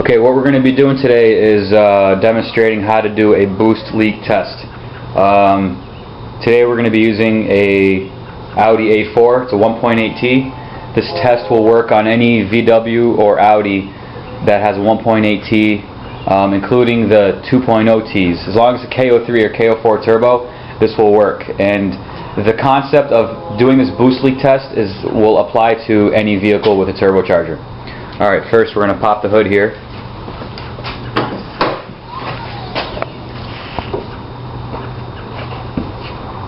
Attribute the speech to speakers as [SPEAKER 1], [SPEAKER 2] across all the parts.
[SPEAKER 1] Okay, what we're going to be doing today is demonstrating how to do a boost leak test. Today we're going to be using a Audi A4. It's a 1.8T. This test will work on any VW or Audi that has a 1.8T, including the 2.0Ts. As long as the KO3 or KO4 turbo, this will work. And the concept of doing this boost leak test will apply to any vehicle with a turbocharger. Alright, first we're going to pop the hood here.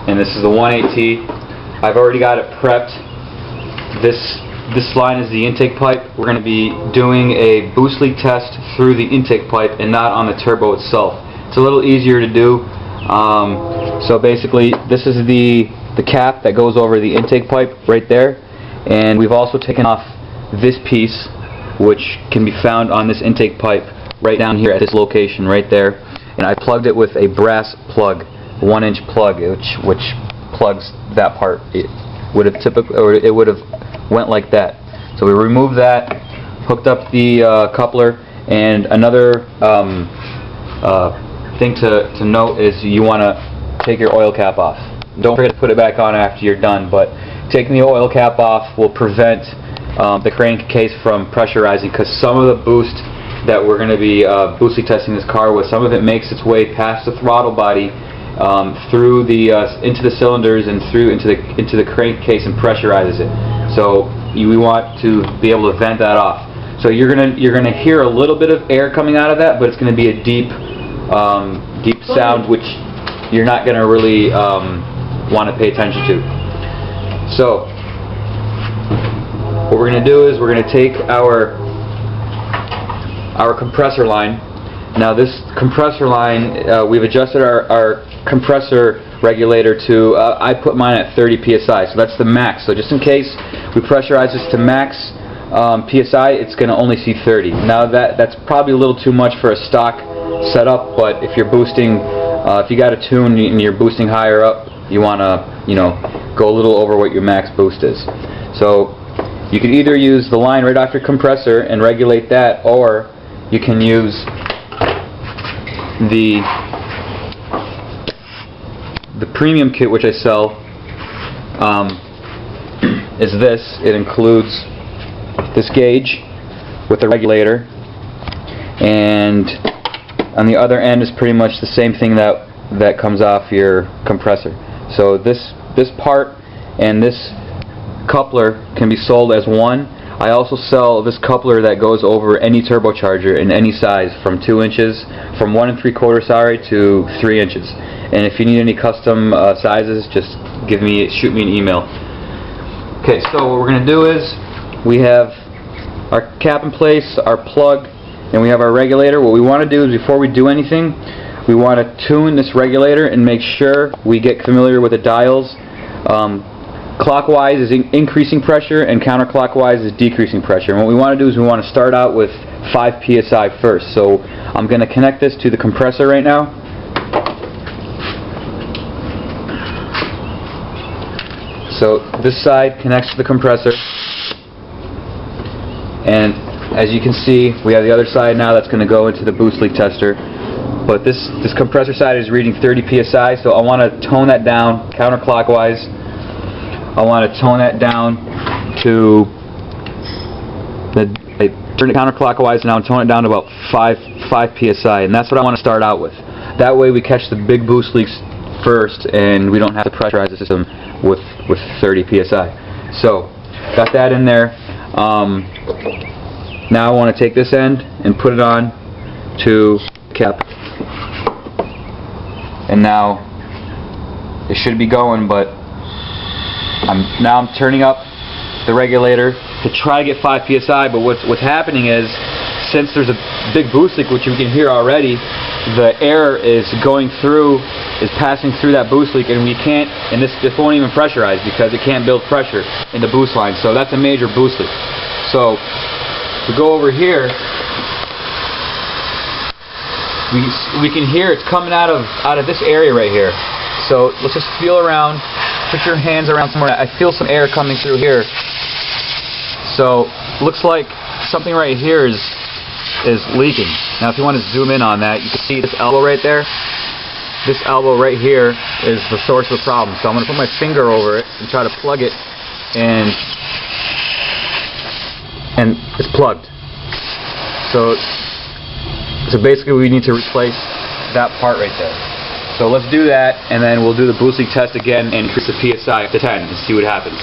[SPEAKER 1] And this is the 1.8T. I've already got it prepped. This line is the intake pipe. We're going to be doing a boost leak test through the intake pipe and not on the turbo itself. It's a little easier to do. So basically, this is the cap that goes over the intake pipe right there, and we've also taken off this piece, which can be found on this intake pipe right down here at this location right there, and I plugged it with a brass plug, 1-inch plug, which plugs that part. It would have went like that. So we removed that, hooked up the coupler, and another thing to note is you want to take your oil cap off. Don't forget to put it back on after you're done, but taking the oil cap off will prevent the crankcase from pressurizing, because some of the boost that we're going to be boost leak testing this car with, some of it makes its way past the throttle body through the into the cylinders and through into the crankcase and pressurizes it. So we want to be able to vent that off. So you're gonna hear a little bit of air coming out of that, but it's going to be a deep sound, which you're not going to really want to pay attention to. So what we're going to do is we're going to take our compressor line. Now this compressor line, we've adjusted our compressor regulator to, I put mine at 30 psi, so that's the max. So just in case we pressurize this to max psi, it's going to only see 30. Now that's probably a little too much for a stock setup, but if you're boosting, if you got a tune and you're boosting higher up, you want to, go a little over what your max boost is. So you can either use the line right off your compressor and regulate that, or you can use the premium kit, which I sell. Is this. It includes this gauge with the regulator, and on the other end is pretty much the same thing that comes off your compressor. So this part and this coupler can be sold as one. I also sell this coupler that goes over any turbocharger in any size, from 2 inches, from 1 3/4, sorry, to 3 inches. And if you need any custom sizes, just shoot me an email. Okay, so what we're going to do is we have our cap in place, our plug, and we have our regulator. What we want to do is, before we do anything, we want to tune this regulator and make sure we get familiar with the dials. Clockwise is increasing pressure and counterclockwise is decreasing pressure. And what we want to do is we want to start out with 5 psi first. So I'm going to connect this to the compressor right now. So this side connects to the compressor, and as you can see, we have the other side now that's going to go into the boost leak tester. But this compressor side is reading 30 psi, so I want to tone that down counterclockwise. I want to tone that down to I turn it counterclockwise now and tone it down to about 5 psi, and that's what I want to start out with. That way we catch the big boost leaks first, and we don't have to pressurize the system with 30 psi. So got that in there. Now I want to take this end and put it on to the cap, and now it should be going, but I'm turning up the regulator to try to get 5 psi. But what's happening is, since there's a big boost leak, which you can hear already, the air is passing through that boost leak, and we can't, and this won't even pressurize because it can't build pressure in the boost line. So that's a major boost leak. So we go over here, we can hear it's coming out of this area right here. So let's just feel around, put your hands around somewhere. I feel some air coming through here. So looks like something right here is is leaking. Now if you want to zoom in on that, you can see this elbow right there. This elbow right here is the source of the problem. So I'm going to put my finger over it and try to plug it, and it's plugged. So basically we need to replace that part right there. So let's do that, and then we'll do the boost leak test again and increase the PSI to 10 and see what happens.